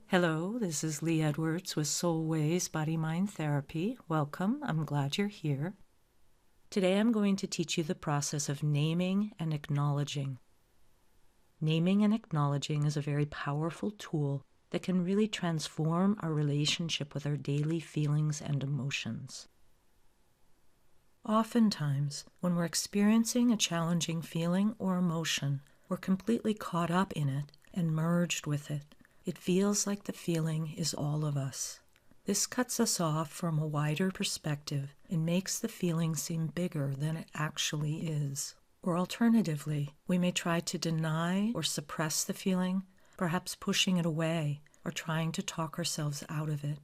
Hello, this is Lee Edwards with Soul Ways Body-Mind Therapy. Welcome, I'm glad you're here. Today I'm going to teach you the process of naming and acknowledging. Naming and acknowledging is a very powerful tool that can really transform our relationship with our daily feelings and emotions. Oftentimes, when we're experiencing a challenging feeling or emotion, we're completely caught up in it and merged with it. It feels like the feeling is all of us. This cuts us off from a wider perspective and makes the feeling seem bigger than it actually is. Or alternatively, we may try to deny or suppress the feeling, perhaps pushing it away or trying to talk ourselves out of it.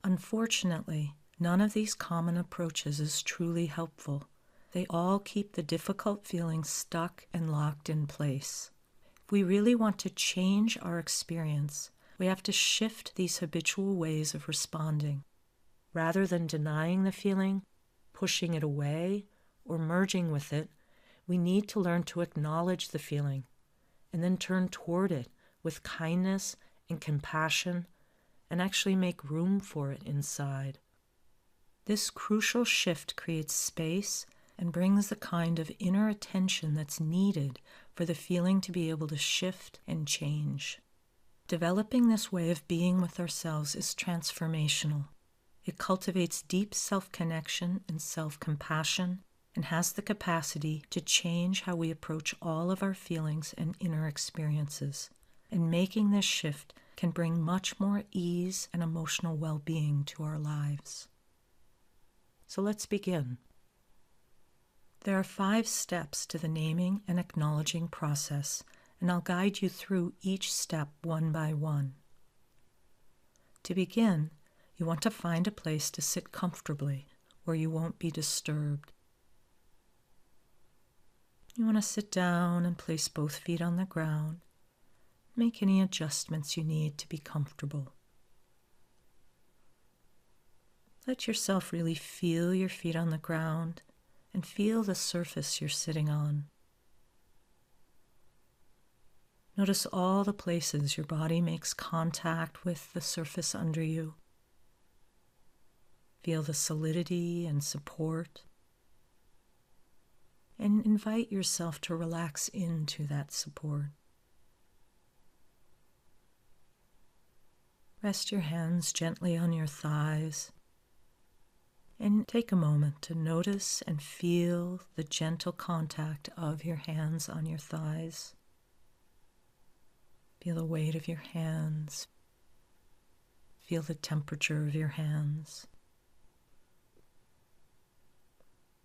Unfortunately, none of these common approaches is truly helpful. They all keep the difficult feeling stuck and locked in place. If we really want to change our experience, we have to shift these habitual ways of responding. Rather than denying the feeling, pushing it away, or merging with it, we need to learn to acknowledge the feeling and then turn toward it with kindness and compassion and actually make room for it inside. This crucial shift creates space and brings the kind of inner attention that's needed for the feeling to be able to shift and change. Developing this way of being with ourselves is transformational. It cultivates deep self-connection and self-compassion and has the capacity to change how we approach all of our feelings and inner experiences. And making this shift can bring much more ease and emotional well-being to our lives. So let's begin. There are 5 steps to the naming and acknowledging process, and I'll guide you through each step one by one. To begin, you want to find a place to sit comfortably where you won't be disturbed. You want to sit down and place both feet on the ground. Make any adjustments you need to be comfortable. Let yourself really feel your feet on the ground and feel the surface you're sitting on. Notice all the places your body makes contact with the surface under you. Feel the solidity and support, and invite yourself to relax into that support. Rest your hands gently on your thighs. And take a moment to notice and feel the gentle contact of your hands on your thighs. Feel the weight of your hands. Feel the temperature of your hands.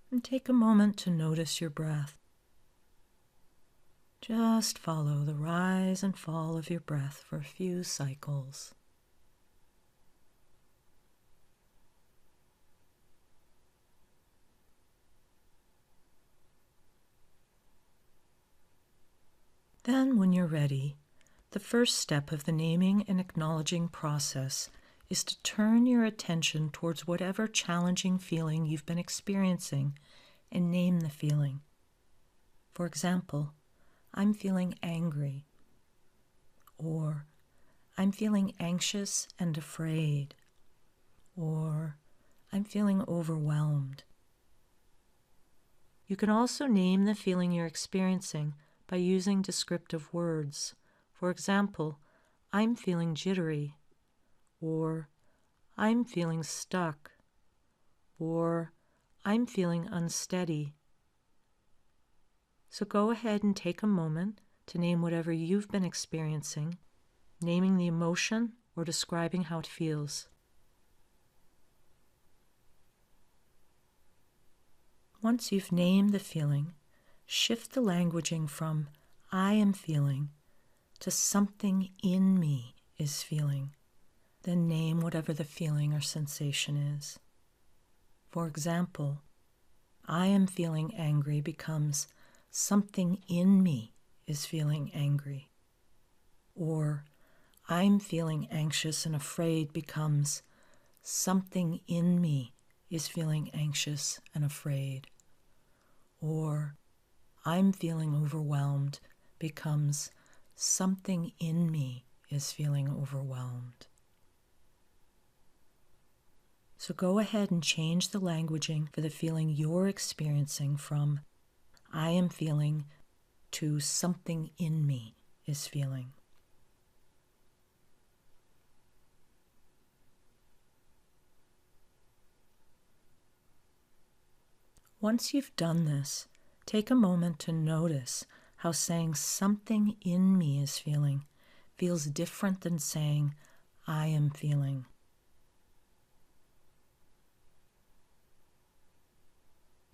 And take a moment to notice your breath. Just follow the rise and fall of your breath for a few cycles. Then, when you're ready, the first step of the naming and acknowledging process is to turn your attention towards whatever challenging feeling you've been experiencing and name the feeling. For example, I'm feeling angry, or I'm feeling anxious and afraid, or I'm feeling overwhelmed. You can also name the feeling you're experiencing by using descriptive words. For example, I'm feeling jittery, or I'm feeling stuck, or I'm feeling unsteady. So go ahead and take a moment to name whatever you've been experiencing, naming the emotion or describing how it feels. Once you've named the feeling, shift the languaging from I am feeling to something in me is feeling. Then name whatever the feeling or sensation is. For example, I am feeling angry becomes something in me is feeling angry. Or I'm feeling anxious and afraid becomes something in me is feeling anxious and afraid. Or I'm feeling overwhelmed becomes something in me is feeling overwhelmed. So go ahead and change the languaging for the feeling you're experiencing from I am feeling to something in me is feeling. Once you've done this, take a moment to notice how saying something in me is feeling feels different than saying I am feeling.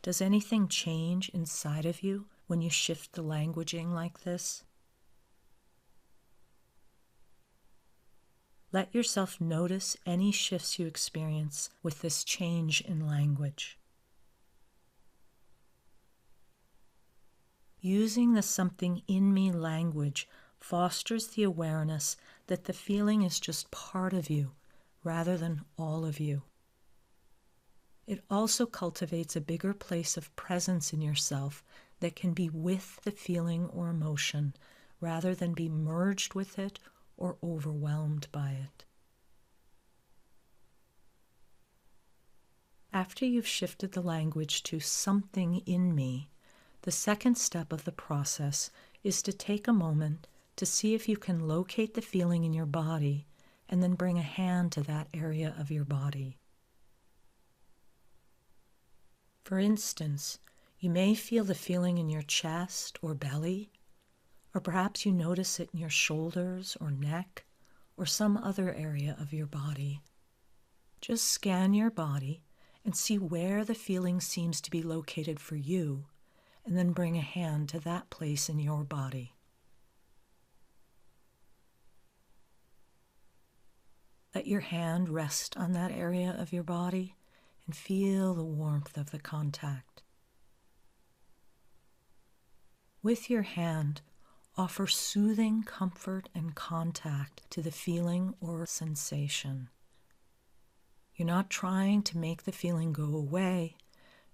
Does anything change inside of you when you shift the languaging like this? Let yourself notice any shifts you experience with this change in language. Using the something in me language fosters the awareness that the feeling is just part of you rather than all of you. It also cultivates a bigger place of presence in yourself that can be with the feeling or emotion rather than be merged with it or overwhelmed by it. After you've shifted the language to something in me, the second step of the process is to take a moment to see if you can locate the feeling in your body and then bring a hand to that area of your body. For instance, you may feel the feeling in your chest or belly, or perhaps you notice it in your shoulders or neck or some other area of your body. Just scan your body and see where the feeling seems to be located for you, and then bring a hand to that place in your body. Let your hand rest on that area of your body and feel the warmth of the contact. With your hand, offer soothing comfort and contact to the feeling or sensation. You're not trying to make the feeling go away.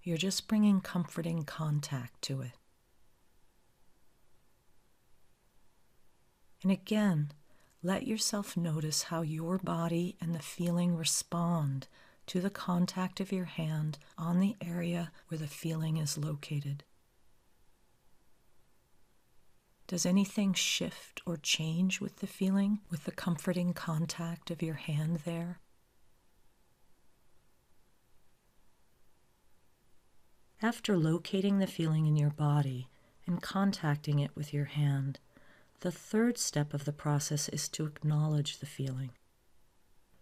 You're just bringing comforting contact to it. And again, let yourself notice how your body and the feeling respond to the contact of your hand on the area where the feeling is located. Does anything shift or change with the feeling, with the comforting contact of your hand there? After locating the feeling in your body and contacting it with your hand, the third step of the process is to acknowledge the feeling.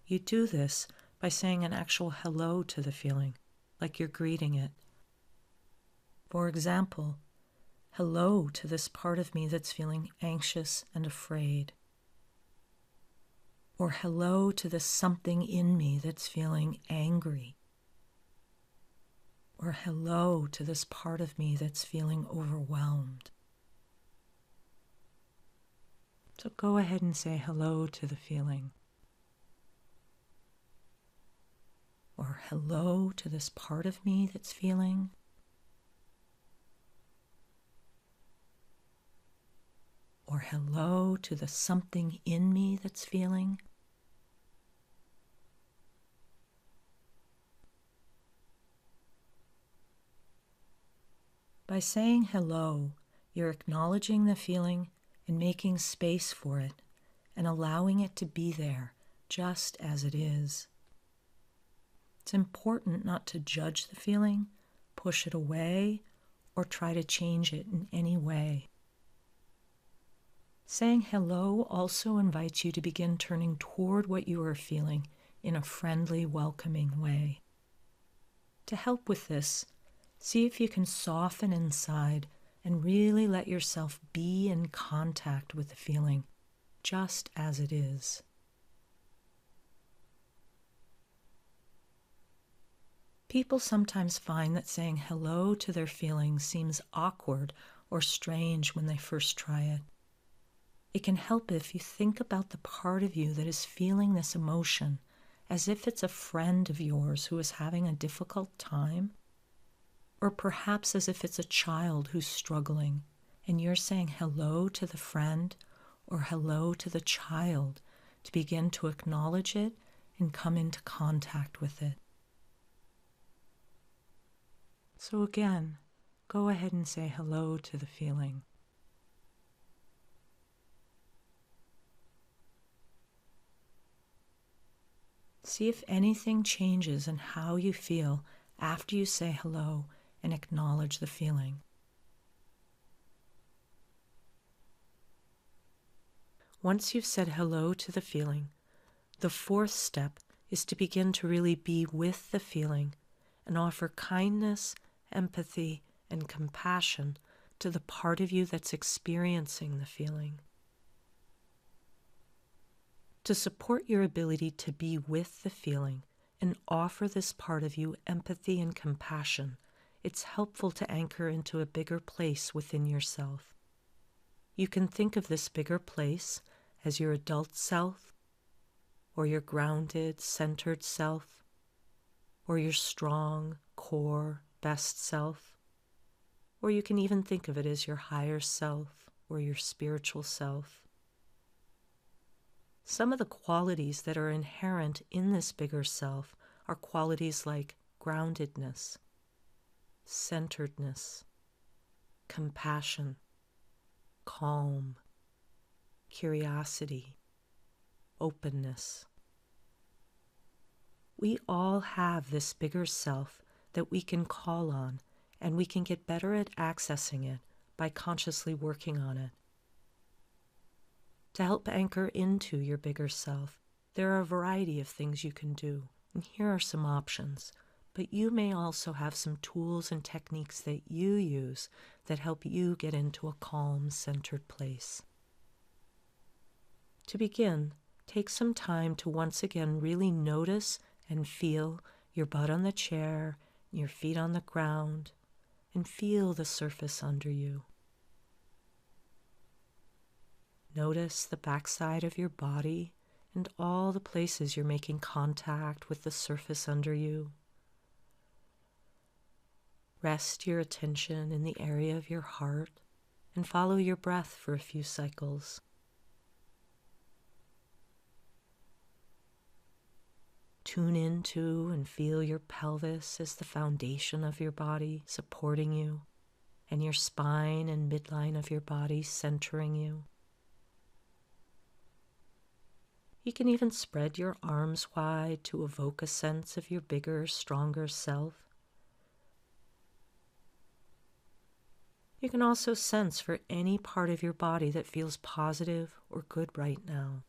You do this by saying an actual hello to the feeling, like you're greeting it. For example, hello to this part of me that's feeling anxious and afraid. Or hello to this something in me that's feeling angry. Or hello to this part of me that's feeling overwhelmed. So go ahead and say hello to the feeling. Or hello to this part of me that's feeling. Or hello to the something in me that's feeling. By saying hello, you're acknowledging the feeling and making space for it and allowing it to be there just as it is. It's important not to judge the feeling, push it away, or try to change it in any way. Saying hello also invites you to begin turning toward what you are feeling in a friendly, welcoming way. To help with this, see if you can soften inside and really let yourself be in contact with the feeling, just as it is. People sometimes find that saying hello to their feelings seems awkward or strange when they first try it. It can help if you think about the part of you that is feeling this emotion as if it's a friend of yours who is having a difficult time, or perhaps as if it's a child who's struggling and you're saying hello to the friend or hello to the child to begin to acknowledge it and come into contact with it. So again, go ahead and say hello to the feeling. See if anything changes in how you feel after you say hello and acknowledge the feeling. Once you've said hello to the feeling, the fourth step is to begin to really be with the feeling and offer kindness, empathy, and compassion to the part of you that's experiencing the feeling. To support your ability to be with the feeling and offer this part of you empathy and compassion, it's helpful to anchor into a bigger place within yourself. You can think of this bigger place as your adult self, or your grounded, centered self, or your strong, core, best self, or you can even think of it as your higher self or your spiritual self. Some of the qualities that are inherent in this bigger self are qualities like groundedness, centeredness, compassion, calm, curiosity, openness. We all have this bigger self that we can call on, and we can get better at accessing it by consciously working on it. To help anchor into your bigger self, there are a variety of things you can do, and here are some options. But you may also have some tools and techniques that you use that help you get into a calm, centered place. To begin, take some time to once again really notice and feel your butt on the chair, your feet on the ground, and feel the surface under you. Notice the backside of your body and all the places you're making contact with the surface under you. Rest your attention in the area of your heart and follow your breath for a few cycles. Tune into and feel your pelvis as the foundation of your body, supporting you, and your spine and midline of your body centering you. You can even spread your arms wide to evoke a sense of your bigger, stronger self. You can also sense for any part of your body that feels positive or good right now.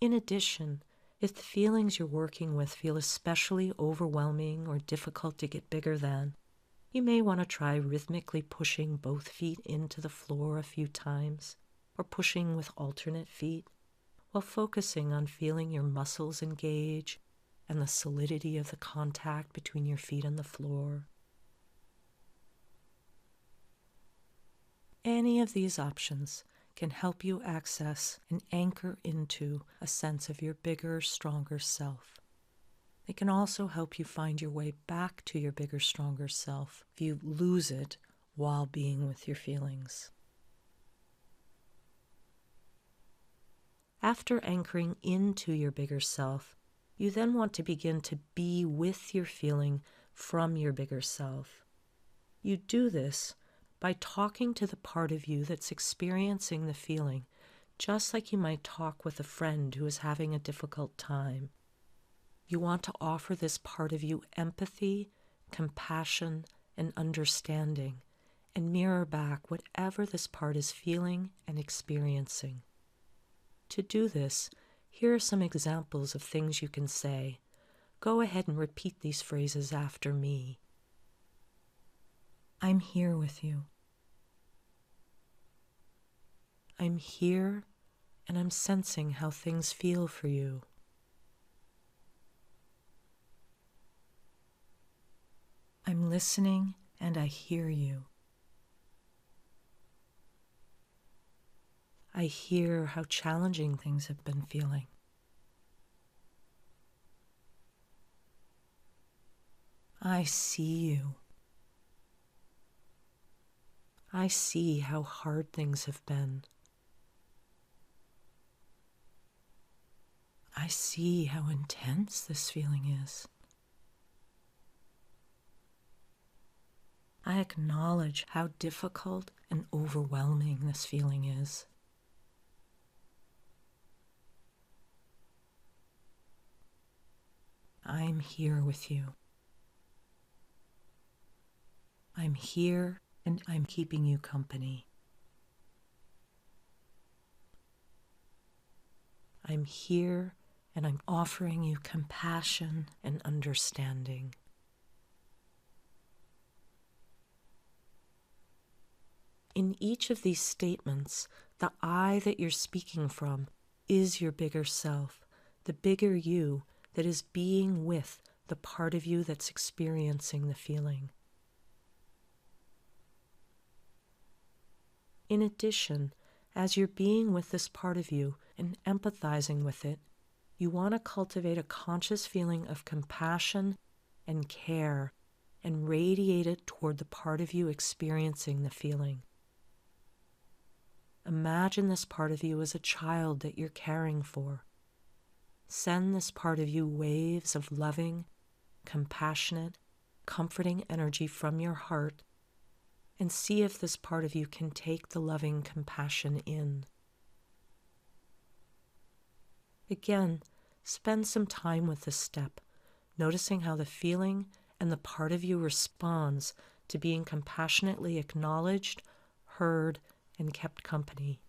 In addition, if the feelings you're working with feel especially overwhelming or difficult to get bigger than, you may want to try rhythmically pushing both feet into the floor a few times, or pushing with alternate feet, while focusing on feeling your muscles engage and the solidity of the contact between your feet and the floor. Any of these options can help you access and anchor into a sense of your bigger, stronger self. They can also help you find your way back to your bigger, stronger self if you lose it while being with your feelings. After anchoring into your bigger self, you then want to begin to be with your feeling from your bigger self. You do this by talking to the part of you that's experiencing the feeling, just like you might talk with a friend who is having a difficult time. You want to offer this part of you empathy, compassion, and understanding, and mirror back whatever this part is feeling and experiencing. To do this, here are some examples of things you can say. Go ahead and repeat these phrases after me. I'm here with you. I'm here and I'm sensing how things feel for you. I'm listening and I hear you. I hear how challenging things have been feeling. I see you. I see how hard things have been. I see how intense this feeling is. I acknowledge how difficult and overwhelming this feeling is. I'm here with you. I'm here and I'm keeping you company. I'm here and I'm offering you compassion and understanding. In each of these statements, the I that you're speaking from is your bigger self, the bigger you that is being with the part of you that's experiencing the feeling. In addition, as you're being with this part of you and empathizing with it, you want to cultivate a conscious feeling of compassion and care and radiate it toward the part of you experiencing the feeling. Imagine this part of you as a child that you're caring for. Send this part of you waves of loving, compassionate, comforting energy from your heart and see if this part of you can take the loving compassion in. Again, spend some time with this step, noticing how the feeling and the part of you responds to being compassionately acknowledged, heard, and kept company.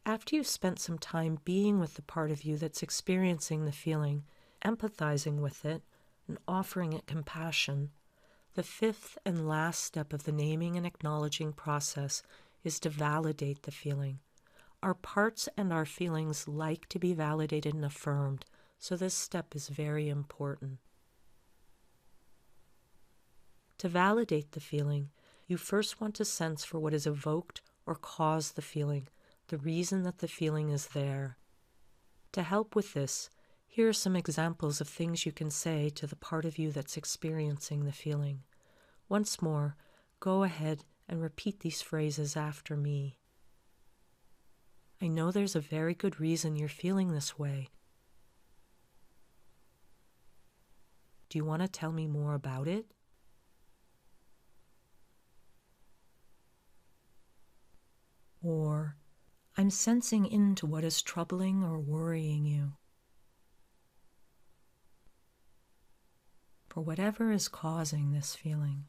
After you've spent some time being with the part of you that's experiencing the feeling, empathizing with it, and offering it compassion, the fifth and last step of the naming and acknowledging process is to validate the feeling. Our parts and our feelings like to be validated and affirmed, so this step is very important. To validate the feeling, you first want to sense for what is evoked or caused the feeling, the reason that the feeling is there. To help with this, here are some examples of things you can say to the part of you that's experiencing the feeling. Once more, go ahead and repeat these phrases after me. I know there's a very good reason you're feeling this way. Do you want to tell me more about it? Or, I'm sensing into what is troubling or worrying you. For whatever is causing this feeling.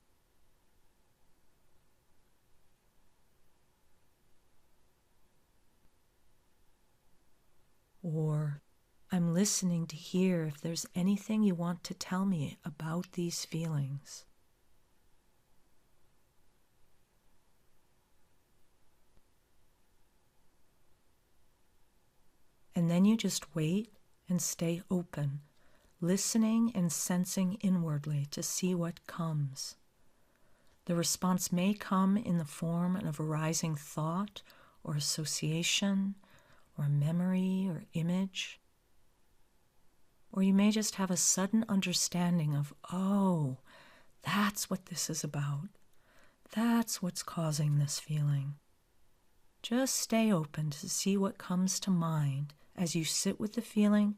Or, I'm listening to hear if there's anything you want to tell me about these feelings. And then you just wait and stay open, listening and sensing inwardly to see what comes. The response may come in the form of a rising thought or association or memory or image. Or you may just have a sudden understanding of, oh, that's what this is about. That's what's causing this feeling. Just stay open to see what comes to mind as you sit with the feeling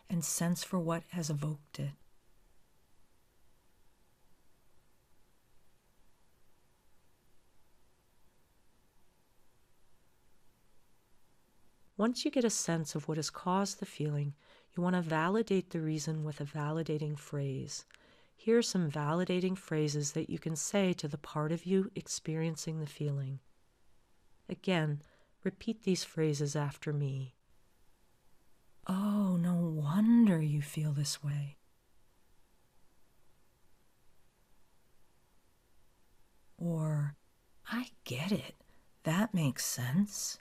and sense for what has evoked it. Once you get a sense of what has caused the feeling, you want to validate the reason with a validating phrase. Here are some validating phrases that you can say to the part of you experiencing the feeling. Again, repeat these phrases after me. Oh, no wonder you feel this way. Or, I get it. That makes sense.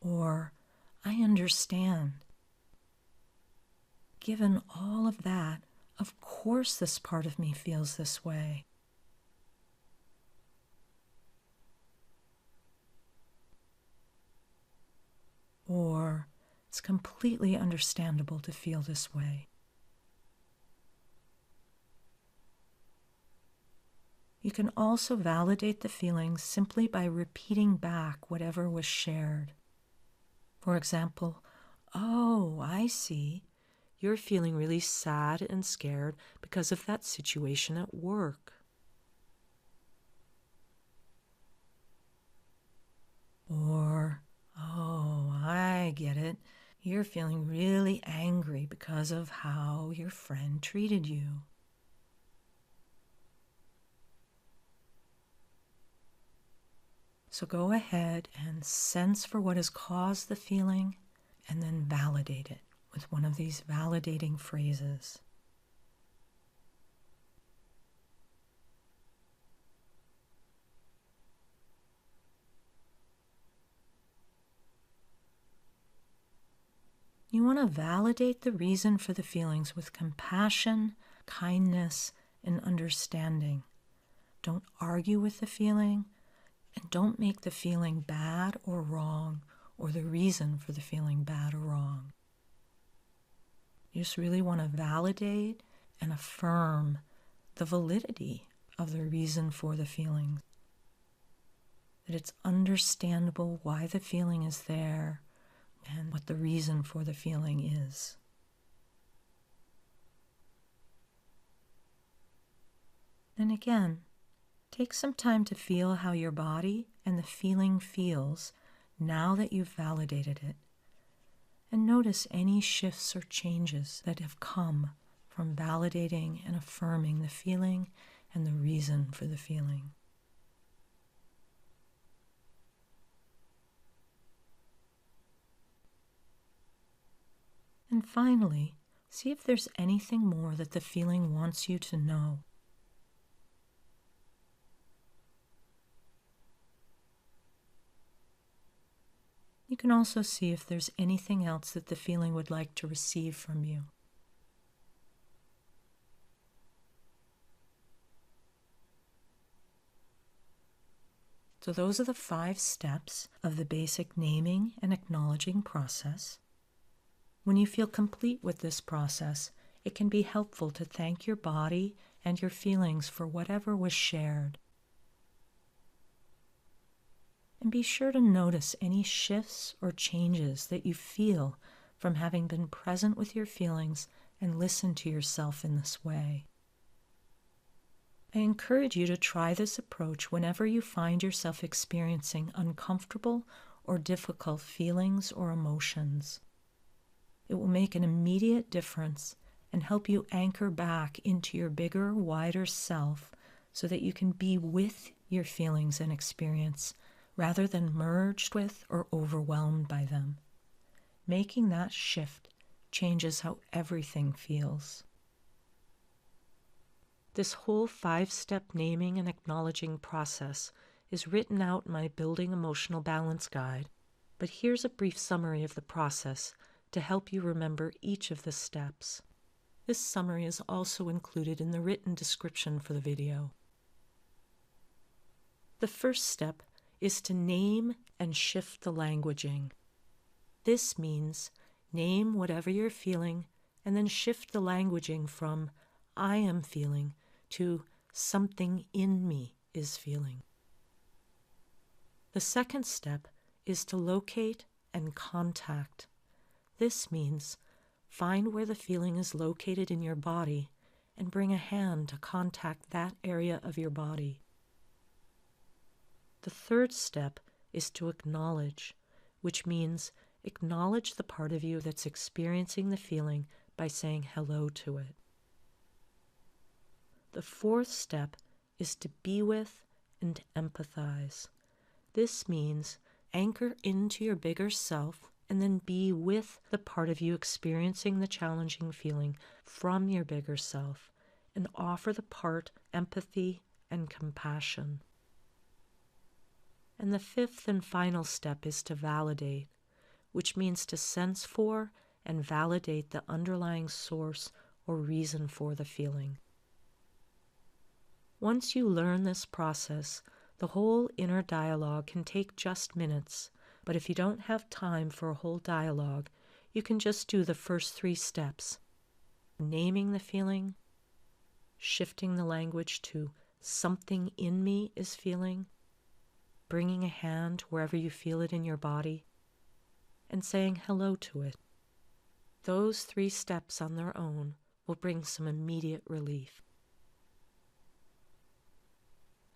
Or, I understand. Given all of that, of course this part of me feels this way. Or, It's completely understandable to feel this way. You can also validate the feelings simply by repeating back whatever was shared. For example, "Oh, I see. You're feeling really sad and scared because of that situation at work." Or, "Oh, I get it. You're feeling really angry because of how your friend treated you." So go ahead and sense for what has caused the feeling and then validate it with one of these validating phrases. You want to validate the reason for the feelings with compassion, kindness, and understanding. Don't argue with the feeling, and don't make the feeling bad or wrong, or the reason for the feeling bad or wrong. You just really want to validate and affirm the validity of the reason for the feeling. That it's understandable why the feeling is there and what the reason for the feeling is. And again, take some time to feel how your body and the feeling feels now that you've validated it. And notice any shifts or changes that have come from validating and affirming the feeling and the reason for the feeling. And finally, see if there's anything more that the feeling wants you to know. You can also see if there's anything else that the feeling would like to receive from you. So those are the 5 steps of the basic naming and acknowledging process. When you feel complete with this process, it can be helpful to thank your body and your feelings for whatever was shared. And be sure to notice any shifts or changes that you feel from having been present with your feelings and listen to yourself in this way. I encourage you to try this approach whenever you find yourself experiencing uncomfortable or difficult feelings or emotions. It will make an immediate difference and help you anchor back into your bigger, wider self so that you can be with your feelings and experience rather than merged with or overwhelmed by them. Making that shift changes how everything feels. This whole 5-step naming and acknowledging process is written out in my Building Emotional Balance Guide, but here's a brief summary of the process to help you remember each of the steps. This summary is also included in the written description for the video. The first step is to name and shift the languaging. This means name whatever you're feeling and then shift the languaging from "I am feeling" to "something in me is feeling." The second step is to locate and contact. This means find where the feeling is located in your body and bring a hand to contact that area of your body. The third step is to acknowledge, which means acknowledge the part of you that's experiencing the feeling by saying hello to it. The fourth step is to be with and empathize. This means anchor into your bigger self and then be with the part of you experiencing the challenging feeling from your bigger self and offer the part empathy and compassion. And the fifth and final step is to validate, which means to sense for and validate the underlying source or reason for the feeling. Once you learn this process, the whole inner dialogue can take just minutes, but if you don't have time for a whole dialogue, you can just do the first 3 steps: naming the feeling, shifting the language to something in me is feeling, bringing a hand wherever you feel it in your body, and saying hello to it. Those 3 steps on their own will bring some immediate relief.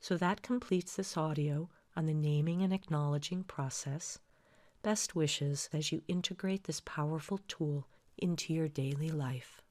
So that completes this audio on the naming and acknowledging process. Best wishes as you integrate this powerful tool into your daily life.